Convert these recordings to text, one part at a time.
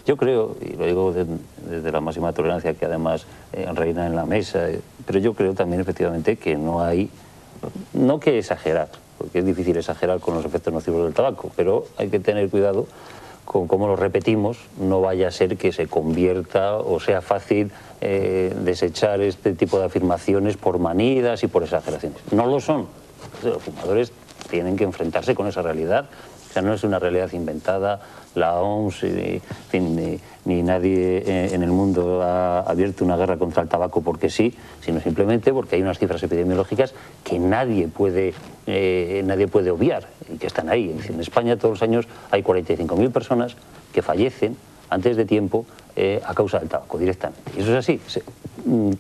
Yo creo, y lo digo desde la máxima tolerancia que además reina en la mesa, pero yo creo también efectivamente que no que exagerar, porque es difícil exagerar con los efectos nocivos del tabaco, pero hay que tener cuidado con cómo lo repetimos, no vaya a ser que se convierta o sea fácil desechar este tipo de afirmaciones por manidas y por exageraciones. No lo son. Los fumadores tienen que enfrentarse con esa realidad. O sea, no es una realidad inventada. La OMS ni nadie en el mundo ha abierto una guerra contra el tabaco porque sí, sino simplemente porque hay unas cifras epidemiológicas que nadie puede obviar y que están ahí. En España todos los años hay 45.000 personas que fallecen antes de tiempo a causa del tabaco directamente. Y eso es así.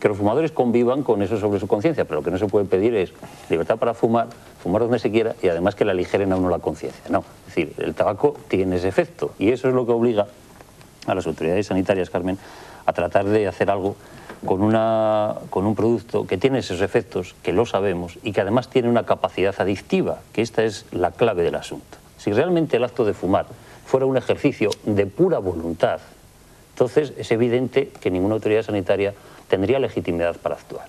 Que los fumadores convivan con eso sobre su conciencia, pero lo que no se puede pedir es libertad para fumar donde se quiera y además que le aligeren a uno la conciencia. No, es decir, el tabaco tiene ese efecto y eso es lo que obliga a las autoridades sanitarias, Carmen, a tratar de hacer algo con un producto que tiene esos efectos, que lo sabemos, y que además tiene una capacidad adictiva, que esta es la clave del asunto. Si realmente el acto de fumar fuera un ejercicio de pura voluntad, entonces es evidente que ninguna autoridad sanitaria tendría legitimidad para actuar.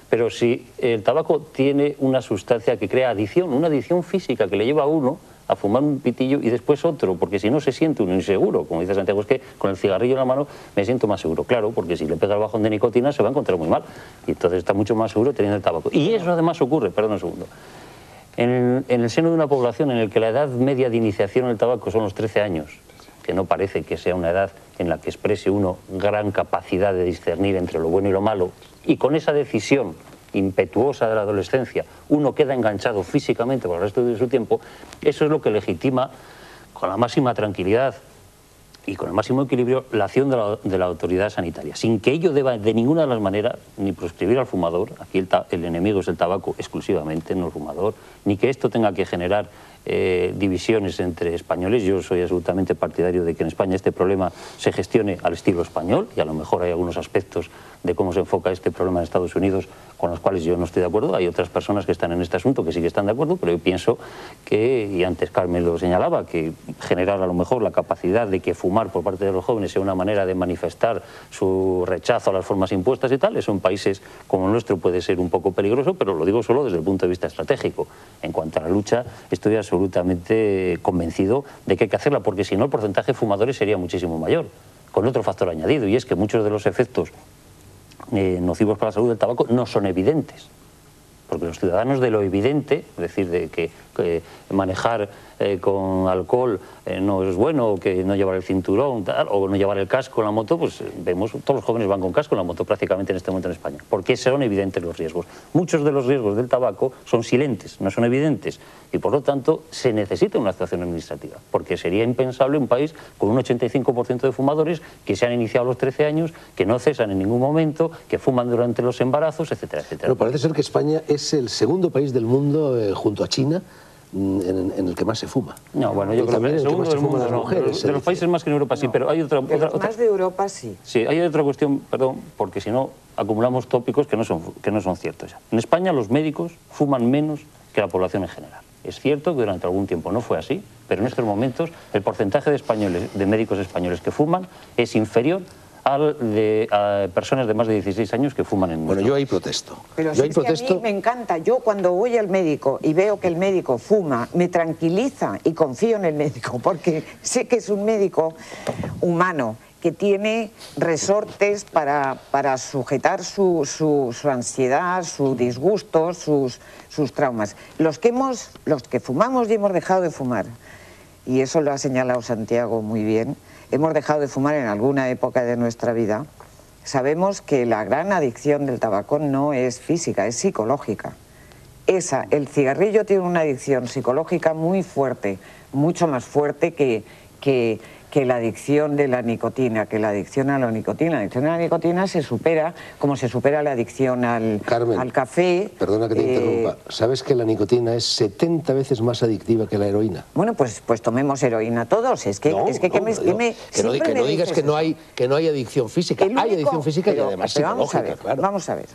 Pero si el tabaco tiene una sustancia que crea adicción, una adicción física que le lleva a uno a fumar un pitillo y después otro, porque si no se siente uno inseguro, como dice Santiago, es que con el cigarrillo en la mano me siento más seguro. Claro, porque si le pega el bajón de nicotina se va a encontrar muy mal y entonces está mucho más seguro teniendo el tabaco. Y eso además ocurre, perdón un segundo, en el seno de una población en la que la edad media de iniciación en el tabaco son los 13 años, que no parece que sea una edad en la que exprese uno gran capacidad de discernir entre lo bueno y lo malo, y con esa decisión impetuosa de la adolescencia uno queda enganchado físicamente por el resto de su tiempo, eso es lo que legitima con la máxima tranquilidad y con el máximo equilibrio la acción de la autoridad sanitaria, sin que ello deba de ninguna de las maneras ni proscribir al fumador, aquí el enemigo es el tabaco exclusivamente, no el fumador, ni que esto tenga que generar divisiones entre españoles. Yo soy absolutamente partidario de que en España este problema se gestione al estilo español y a lo mejor hay algunos aspectos de cómo se enfoca este problema en Estados Unidos con los cuales yo no estoy de acuerdo. Hay otras personas que están en este asunto que sí que están de acuerdo, pero yo pienso que, y antes Carmen lo señalaba, que generar a lo mejor la capacidad de que fumar por parte de los jóvenes sea una manera de manifestar su rechazo a las formas impuestas y tal, eso en países como el nuestro puede ser un poco peligroso, pero lo digo solo desde el punto de vista estratégico. En cuanto a la lucha, estoy absolutamente convencido de que hay que hacerla, porque si no el porcentaje de fumadores sería muchísimo mayor, con otro factor añadido, y es que muchos de los efectos nocivos para la salud del tabaco no son evidentes, porque los ciudadanos de lo evidente, es decir, de que manejar con alcohol no es bueno, o que no llevar el cinturón tal, o no llevar el casco en la moto, pues vemos, todos los jóvenes van con casco en la moto prácticamente en este momento en España, porque son evidentes los riesgos. Muchos de los riesgos del tabaco son silentes, no son evidentes, y por lo tanto se necesita una actuación administrativa, porque sería impensable un país con un 85% de fumadores que se han iniciado a los 13 años, que no cesan en ningún momento, que fuman durante los embarazos, etcétera, etcétera. Pero parece ser que España es el segundo país del mundo, junto a China, en el que más se fuma. No, bueno, yo creo que el segundo del mundo, no, de los países más que en Europa sí, pero hay otra más de Europa sí. Sí, hay otra cuestión, perdón, porque si no acumulamos tópicos que no son ciertos ya. En España los médicos fuman menos que la población en general. Es cierto que durante algún tiempo no fue así, pero en estos momentos el porcentaje de médicos españoles que fuman es inferior al de personas de más de 16 años que fuman en Bueno, yo ahí protesto. Pero si es que a mí me encanta. Yo cuando voy al médico y veo que el médico fuma, me tranquiliza y confío en el médico, porque sé que es un médico humano que tiene resortes para sujetar su ansiedad, su disgusto, sus traumas. Los que fumamos y hemos dejado de fumar, y eso lo ha señalado Santiago muy bien, hemos dejado de fumar en alguna época de nuestra vida, sabemos que la gran adicción del tabaco no es física, es psicológica. El cigarrillo tiene una adicción psicológica muy fuerte, mucho más fuerte que la adicción de la nicotina, que la adicción a la nicotina. La adicción a la nicotina se supera como se supera la adicción al café. Perdona que te interrumpa. ¿Sabes que la nicotina es 70 veces más adictiva que la heroína? Bueno, pues tomemos heroína todos. Que no digas que no hay adicción física. Hay adicción física y además psicológica, claro. Vamos a ver.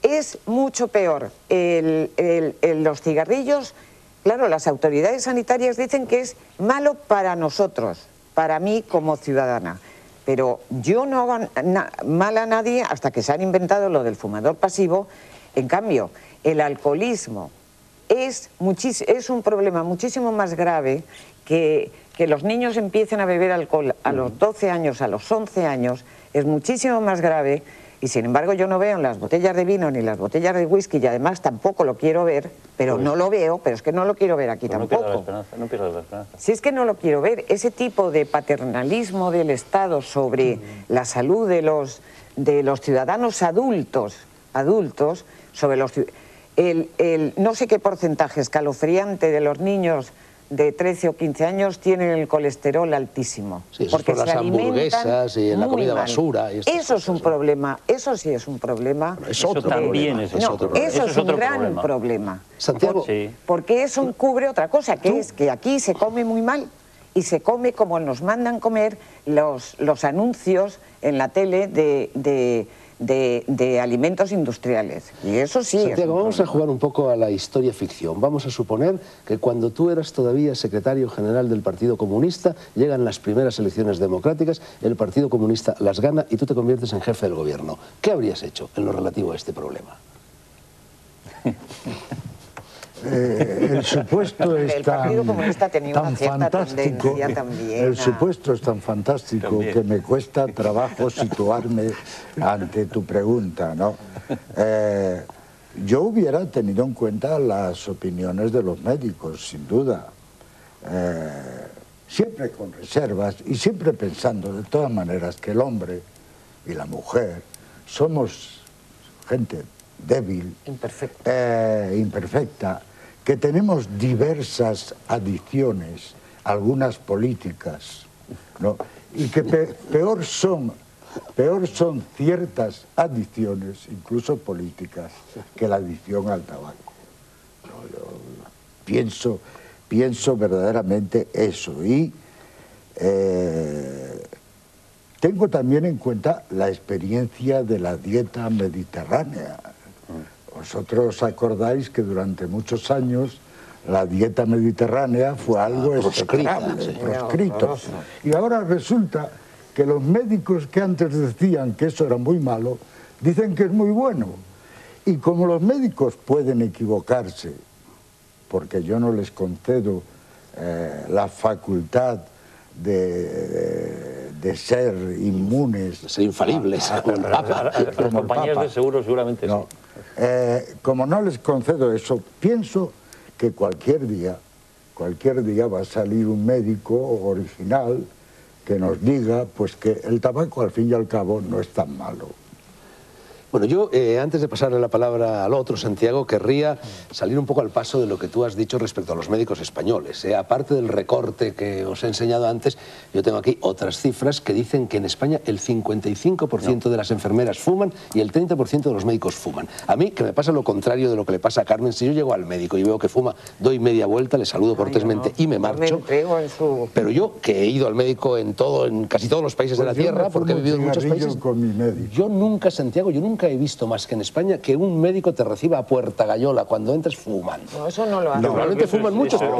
Es mucho peor los cigarrillos. Claro, las autoridades sanitarias dicen que es malo para nosotros, para mí como ciudadana. pero yo no hago mal a nadie hasta que se han inventado lo del fumador pasivo. En cambio, el alcoholismo es un problema muchísimo más grave que los niños empiecen a beber alcohol a los 12 años, a los 11 años, es muchísimo más grave. Y sin embargo yo no veo en las botellas de vino ni las botellas de whisky, y además tampoco lo quiero ver, pero pues, no lo veo, pero es que no lo quiero ver aquí pues tampoco. No pierdas la esperanza. Si es que no lo quiero ver, ese tipo de paternalismo del Estado sobre la salud de los ciudadanos adultos, sobre los no sé qué porcentaje escalofriante de los niños de 13 o 15 años tienen el colesterol altísimo. Sí, eso porque es por las hamburguesas y en la comida basura. Y eso es un problema, eso sí es un problema. Bueno, es otro problema. Eso es un gran problema. Santiago. Porque eso cubre otra cosa, que es que aquí se come muy mal y se come como nos mandan comer los anuncios en la tele de alimentos industriales. Y eso sí. Santiago, vamos a jugar un poco a la historia ficción. Vamos a suponer que cuando tú eras todavía secretario general del Partido Comunista, llegan las primeras elecciones democráticas, el Partido Comunista las gana y tú te conviertes en jefe del gobierno. ¿Qué habrías hecho en lo relativo a este problema? El supuesto es tan fantástico, el supuesto es tan fantástico que me cuesta trabajo situarme ante tu pregunta, ¿no? Yo hubiera tenido en cuenta las opiniones de los médicos, sin duda, siempre con reservas y siempre pensando de todas maneras que el hombre y la mujer somos gente débil, imperfecta, que tenemos diversas adicciones, algunas políticas, ¿no? Y que peor son ciertas adicciones, incluso políticas, que la adicción al tabaco. ¿No? Yo pienso verdaderamente eso. Y tengo también en cuenta la experiencia de la dieta mediterránea. Vosotros acordáis que durante muchos años la dieta mediterránea fue algo proscrito. Y ahora resulta que los médicos que antes decían que eso era muy malo, dicen que es muy bueno. Y como los médicos pueden equivocarse, porque yo no les concedo la facultad de ser inmunes, de ser infalibles, las compañías de seguro seguramente no. Como no les concedo eso, pienso que cualquier día va a salir un médico original que nos diga pues que el tabaco al fin y al cabo no es tan malo. Bueno, yo antes de pasarle la palabra al otro, Santiago, querría salir un poco al paso de lo que tú has dicho respecto a los médicos españoles. Aparte del recorte que os he enseñado antes, yo tengo aquí otras cifras que dicen que en España el 55% de las enfermeras fuman y el 30% de los médicos fuman. A mí, que me pasa lo contrario de lo que le pasa a Carmen, si yo llego al médico y veo que fuma, doy media vuelta, le saludo cortésmente y me marcho. Pero yo, que he ido al médico en casi todos los países de la Tierra, porque he vivido en muchos países, con mi médico. Yo nunca, Santiago, nunca he visto más que en España que un médico te reciba a puerta gallola cuando entras fumando. No, eso no lo hace. Normalmente fuman muchos, pero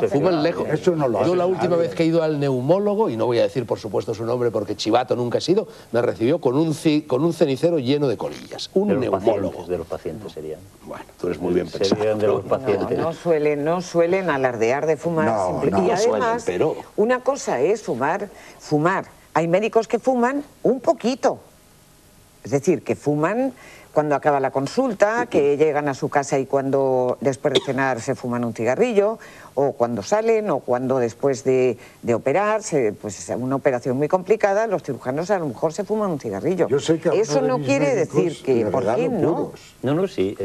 fuman lejos. Eso no lo hace. Yo la última vez que he ido al neumólogo, y no voy a decir por supuesto su nombre porque chivato nunca he sido, me recibió con un cenicero lleno de colillas. Un neumólogo. De los pacientes serían. Bueno, tú eres muy bien pensado. Serían de los pacientes. No suelen alardear de fumar. Y además, pero una cosa es fumar. Hay médicos que fuman un poquito. Es decir, que fuman cuando acaba la consulta, que llegan a su casa y cuando después de cenar se fuman un cigarrillo, o cuando salen, o cuando después de operar, pues una operación muy complicada, los cirujanos a lo mejor se fuman un cigarrillo. Yo sé que eso no quiere decir que, ¿por qué no? No, sí.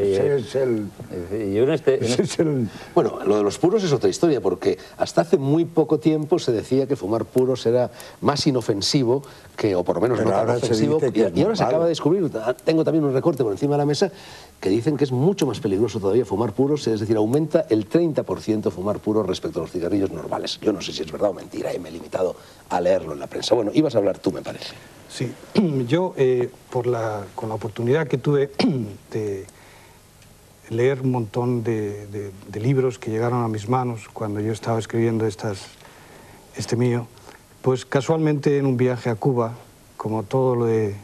Bueno, lo de los puros es otra historia, porque hasta hace muy poco tiempo se decía que fumar puros era más inofensivo, o por lo menos no tan ofensivo, y ahora se acaba de descubrir, tengo también un recorte por encima de la mesa, que dicen que es mucho más peligroso todavía fumar puros, es decir, aumenta el 30% fumar puros respecto a los cigarrillos normales. Yo no sé si es verdad o mentira, me he limitado a leerlo en la prensa. Bueno, ibas a hablar tú, me parece. Sí, yo con la oportunidad que tuve de leer un montón de libros que llegaron a mis manos cuando yo estaba escribiendo este mío, Pues casualmente en un viaje a Cuba, como todo lo de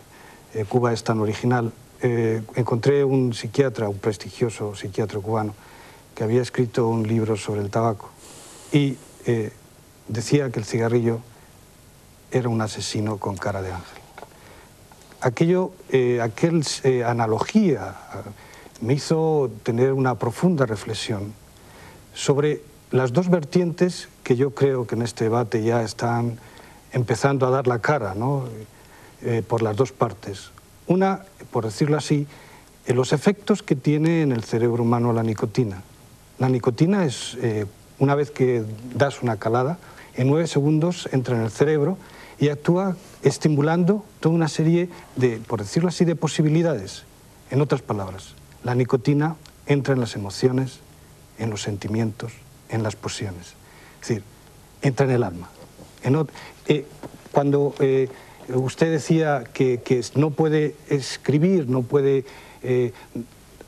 Cuba es tan original, encontré un psiquiatra, un prestigioso psiquiatra cubano, que había escrito un libro sobre el tabaco y decía que el cigarrillo era un asesino con cara de ángel. Aquel analogía me hizo tener una profunda reflexión sobre las dos vertientes que yo creo que en este debate ya están empezando a dar la cara, ¿no? Por las dos partes. Una, por decirlo así, los efectos que tiene en el cerebro humano la nicotina. La nicotina es, una vez que das una calada, en 9 segundos entra en el cerebro y actúa estimulando toda una serie de, por decirlo así, de posibilidades. En otras palabras, la nicotina entra en las emociones, en los sentimientos, en las pasiones. Es decir, entra en el alma. Cuando usted decía que no puede escribir, no puede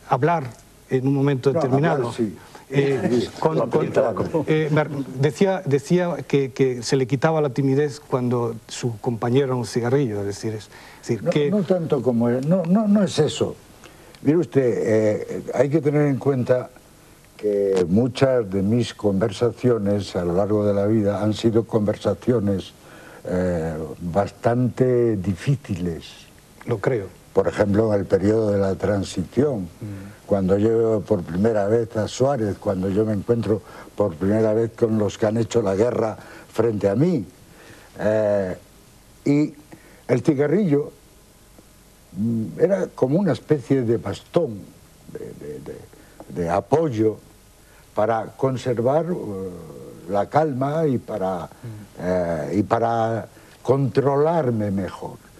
hablar en un momento determinado. Hablar, sí. Decía que se le quitaba la timidez cuando su compañero era un cigarrillo, es decir, que... No tanto como... No es eso. Mire usted, hay que tener en cuenta que muchas de mis conversaciones a lo largo de la vida han sido conversaciones bastante difíciles. Lo creo. Por ejemplo, en el periodo de la transición, cuando yo veo por primera vez a Suárez, cuando yo me encuentro por primera vez con los que han hecho la guerra frente a mí. Y el cigarrillo era como una especie de bastón, de apoyo para conservar la calma y para controlarme mejor.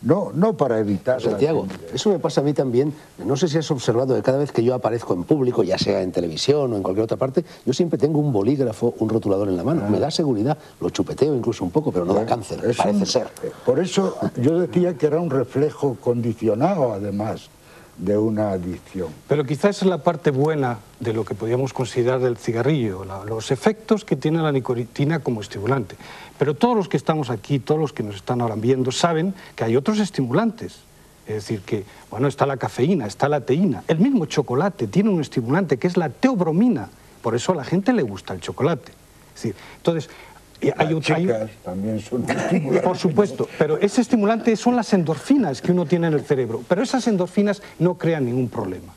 No para evitar... Santiago, eso me pasa a mí también. No sé si has observado que cada vez que yo aparezco en público, ya sea en televisión o en cualquier otra parte, yo siempre tengo un bolígrafo, un rotulador en la mano. Me da seguridad, lo chupeteo incluso un poco, pero no da cáncer, parece ser. Por eso yo decía que era un reflejo condicionado, además, de una adicción. Pero quizás esa es la parte buena de lo que podríamos considerar del cigarrillo, los efectos que tiene la nicotina como estimulante. Pero todos los que estamos aquí, todos los que nos están ahora viendo, saben que hay otros estimulantes. Es decir, que bueno, está la cafeína, está la teína. El mismo chocolate tiene un estimulante que es la teobromina. Por eso a la gente le gusta el chocolate. Es decir, entonces... también son estimulantes. Por supuesto, pero ese estimulante son las endorfinas que uno tiene en el cerebro, pero esas endorfinas no crean ningún problema.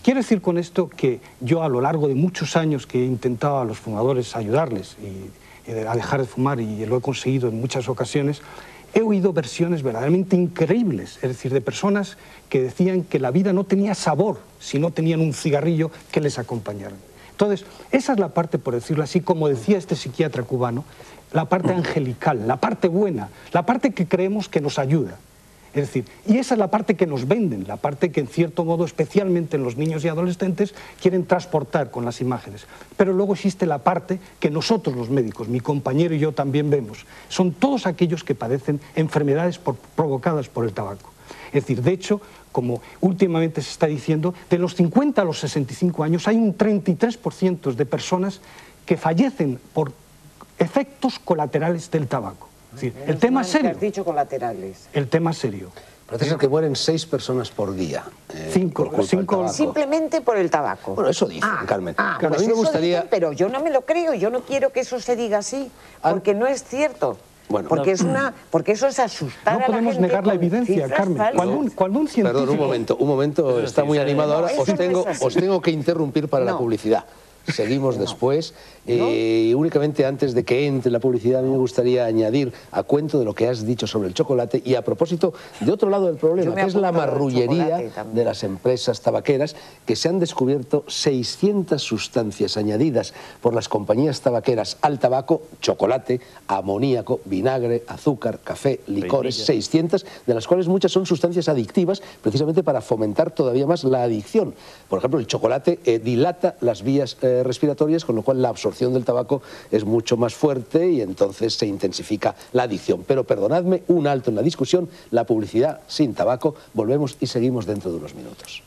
Quiero decir con esto que yo a lo largo de muchos años que he intentado a los fumadores ayudarles a dejar de fumar, y lo he conseguido en muchas ocasiones, he oído versiones verdaderamente increíbles, es decir, de personas que decían que la vida no tenía sabor si no tenían un cigarrillo que les acompañara. Entonces, esa es la parte, por decirlo así, como decía este psiquiatra cubano, la parte angelical, la parte buena, la parte que creemos que nos ayuda. Es decir, y esa es la parte que nos venden, la parte que en cierto modo, especialmente en los niños y adolescentes, quieren transportar con las imágenes. Pero luego existe la parte que nosotros los médicos, mi compañero y yo también vemos, son todos aquellos que padecen enfermedades provocadas por el tabaco. Es decir, de hecho, como últimamente se está diciendo, de los 50 a los 65 años hay un 33% de personas que fallecen por efectos colaterales del tabaco. Es decir, el tema es serio. Has dicho colaterales. El tema es serio. Parece ser que mueren 6 personas por día. Cinco. Simplemente por el tabaco. Bueno, eso dicen, Carmen. Claro, Bueno, a mí me gustaría... dicen, pero yo no me lo creo, yo no quiero que eso se diga así, porque no es cierto. Bueno, porque eso es asustar a la gente. No podemos negar la evidencia, Carmen. Cuando un científico... Perdón, un momento, está muy animado ahora. Os tengo que interrumpir para la publicidad. Seguimos después. Únicamente antes de que entre la publicidad, a mí me gustaría añadir a cuento de lo que has dicho sobre el chocolate y a propósito de otro lado del problema, que es la marrullería de las empresas tabaqueras, que se han descubierto 600 sustancias añadidas por las compañías tabaqueras al tabaco, chocolate, amoníaco, vinagre, azúcar, café, licores, 600, de las cuales muchas son sustancias adictivas, precisamente para fomentar todavía más la adicción. Por ejemplo, el chocolate dilata las vías respiratorias, con lo cual la absorción del tabaco es mucho más fuerte y entonces se intensifica la adicción. Pero perdonadme, un alto en la discusión, la publicidad sin tabaco. Volvemos y seguimos dentro de unos minutos.